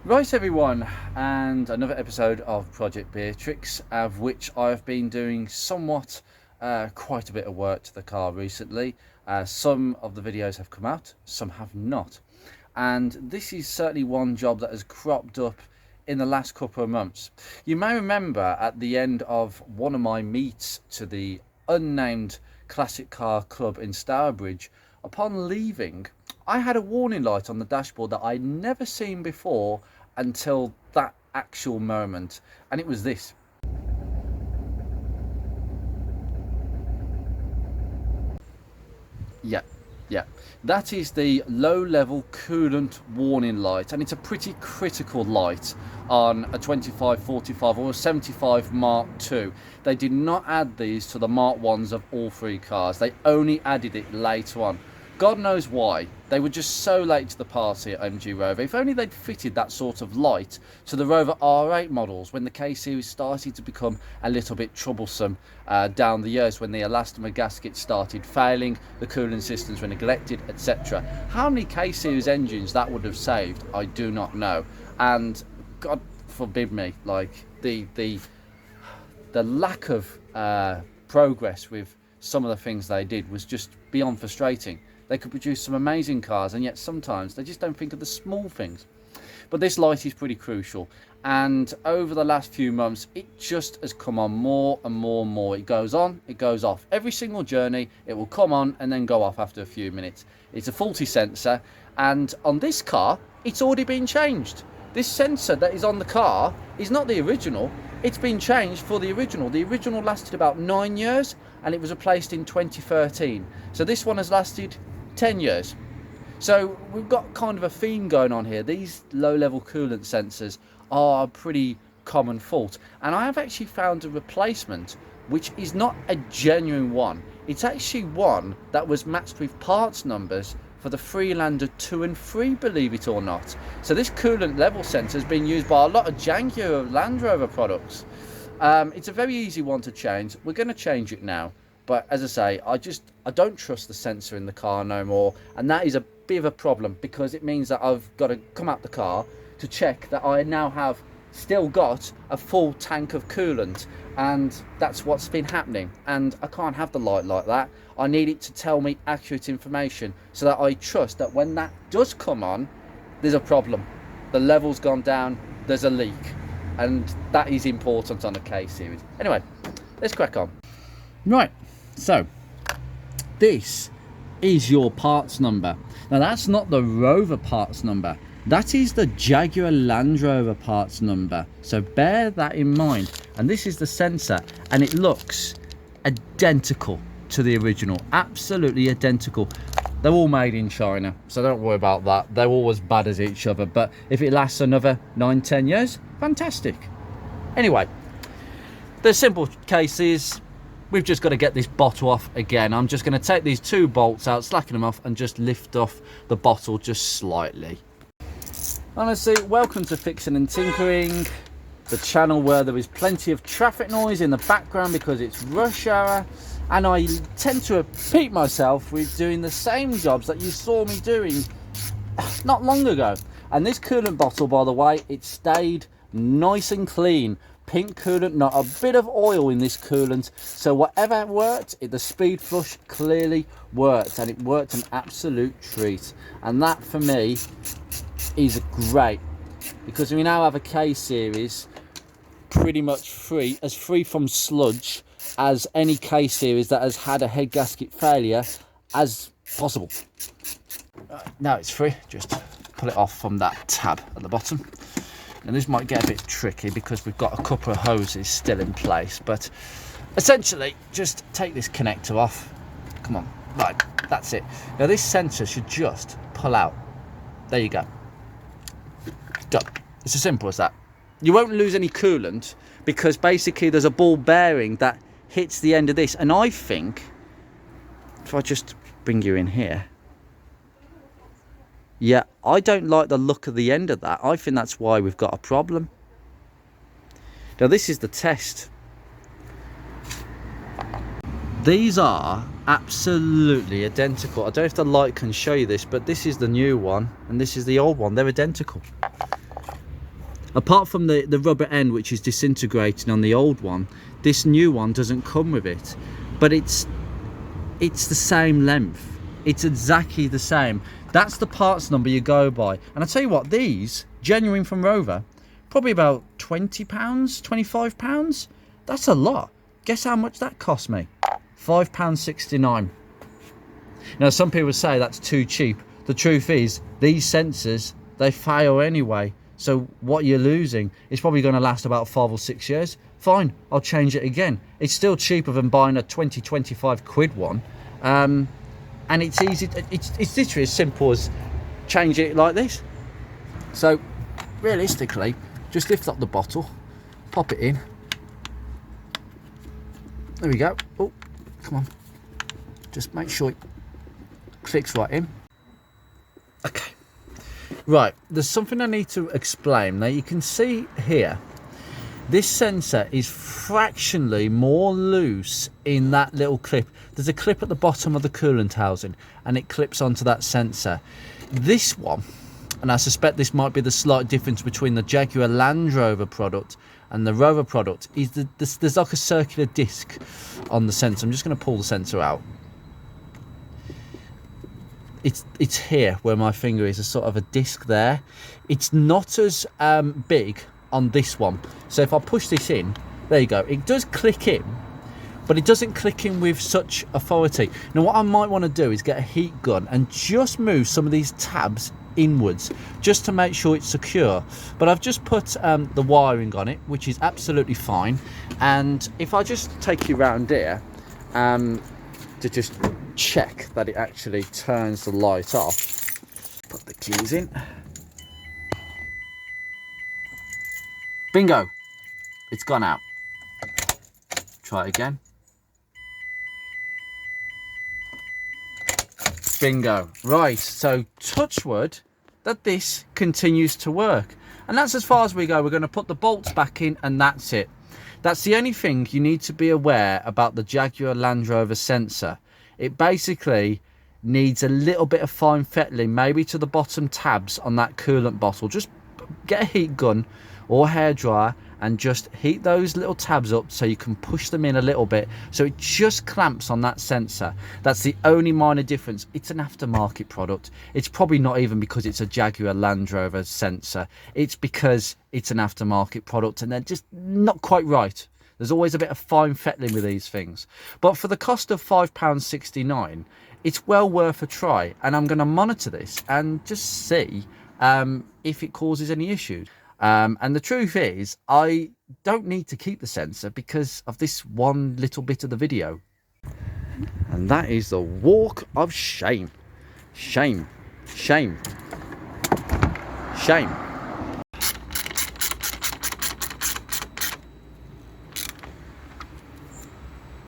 Right everyone, and another episode of Project Beatrix, of which I've been doing somewhat quite a bit of work to the car recently. Some of the videos have come out, some have not, and this is certainly one job that has cropped up in the last couple of months. You may remember at the end of one of my meets to the unnamed classic car club in Stourbridge, upon leaving I had a warning light on the dashboard that I'd never seen before until that actual moment, and it was this. Yeah, yeah. That is the low level coolant warning light, and it's a pretty critical light on a 25, 45 or a 75 Mark II. They did not add these to the Mark 1s of all three cars. They only added it later on. God knows why. They were just so late to the party at MG Rover. If only they'd fitted that sort of light to the Rover R8 models when the K-Series started to become a little bit troublesome down the years, when the elastomer gaskets started failing, the cooling systems were neglected, etc. How many K-Series engines that would have saved, I do not know. And God forbid me, like the lack of progress with some of the things they did was just beyond frustrating. They could produce some amazing cars, and yet sometimes they just don't think of the small things. But this light is pretty crucial, and over the last few months it just has come on more and more and more. It goes on, it goes off. Every single journey it will come on and then go off after a few minutes. It's a faulty sensor, and on this car it's already been changed. This sensor that is on the car is not the original. It's been changed for the original. The original lasted about 9 years and it was replaced in 2013. So this one has lasted 10 years. So we've got kind of a theme going on here. These low level coolant sensors are a pretty common fault, and I have actually found a replacement which is not a genuine one. It's actually one that was matched with parts numbers for the Freelander 2 and 3, believe it or not. So this coolant level sensor has been used by a lot of jankier Land Rover products. It's a very easy one to change. We're going to change it now. But as I say, I don't trust the sensor in the car no more, and that is a bit of a problem, because it means that I've got to come out the car to check that I now have still got a full tank of coolant, and that's what's been happening. And I can't have the light like that. I need it to tell me accurate information so that I trust that when that does come on, there's a problem. The level's gone down, there's a leak, and that is important on a K-Series. Anyway, let's crack on. Right, so this is your parts number. Now that's not the Rover parts number, that is the Jaguar Land Rover parts number, so bear that in mind. And this is the sensor, and it looks identical to the original, absolutely identical. They're all made in China, so don't worry about that. They're all as bad as each other, but if it lasts another 9-10 years, fantastic. Anyway, the simple case is we've just got to get this bottle off again. I'm just going to take these two bolts out, slacken them off, and just lift off the bottle just slightly. Honestly, welcome to Fixing and Tinkering, the channel where there is plenty of traffic noise in the background because it's rush hour, and I tend to repeat myself with doing the same jobs that you saw me doing not long ago. And this coolant bottle, by the way, it stayed nice and clean. Pink coolant, not a bit of oil in this coolant, so whatever worked, the speed flush clearly worked, and it worked an absolute treat. And that for me is great, because we now have a K-Series pretty much free from sludge as any K-Series that has had a head gasket failure as possible. Now it's free, just pull it off from that tab at the bottom. And this might get a bit tricky because we've got a couple of hoses still in place, but essentially just take this connector off. Come on, right, that's it. Now this sensor should just pull out. There you go. Done. It's as simple as that. You won't lose any coolant because basically there's a ball bearing that hits the end of this, and I think if I just bring you in here, yeah, I don't like the look of the end of that. I think that's why we've got a problem. Now this is the test. These are absolutely identical. I don't know if the light can show you this, but this is the new one and this is the old one. They're identical. Apart from the rubber end, which is disintegrating on the old one, this new one doesn't come with it. But it's the same length. It's exactly the same. That's the parts number you go by. And I tell you what, these, genuine from Rover, probably about £20, £25. That's a lot. Guess how much that cost me? £5.69. Now, some people say that's too cheap. The truth is, these sensors, they fail anyway. So what you're losing is probably going to last about 5 or 6 years. Fine, I'll change it again. It's still cheaper than buying a 25 quid one. And it's easy. It's literally as simple as change it like this. So realistically, just lift up the bottle, pop it in. There we go. Oh, come on. Just make sure it clicks right in. Okay. Right, there's something I need to explain. Now you can see here, this sensor is fractionally more loose in that little clip. There's a clip at the bottom of the coolant housing and it clips onto that sensor. This one, and I suspect this might be the slight difference between the Jaguar Land Rover product and the Rover product, is that there's like a circular disc on the sensor. I'm just going to pull the sensor out. It's here where my finger is, a sort of a disc there. It's not as big on this one. So if I push this in, there you go. It does click in, but it doesn't click in with such authority. Now what I might want to do is get a heat gun and just move some of these tabs inwards just to make sure it's secure. But I've just put the wiring on it, which is absolutely fine. And if I just take you around here to just check that it actually turns the light off, put the keys in. Bingo, it's gone out. Try it again. Bingo. Right, so touch wood that this continues to work. And that's as far as we go. We're going to put the bolts back in and that's it. That's the only thing you need to be aware about the Jaguar Land Rover sensor. It basically needs a little bit of fine fettling, maybe to the bottom tabs on that coolant bottle. Just get a heat gun or hairdryer and just heat those little tabs up so you can push them in a little bit so it just clamps on that sensor. That's the only minor difference. It's an aftermarket product. It's probably not even because it's a Jaguar Land Rover sensor. It's because it's an aftermarket product and they're just not quite right. There's always a bit of fine fettling with these things. But for the cost of £5.69, it's well worth a try. And I'm going to monitor this and just see if it causes any issues. And the truth is, I don't need to keep the sensor because of this one little bit of the video. And that is the walk of shame. Shame. Shame. Shame.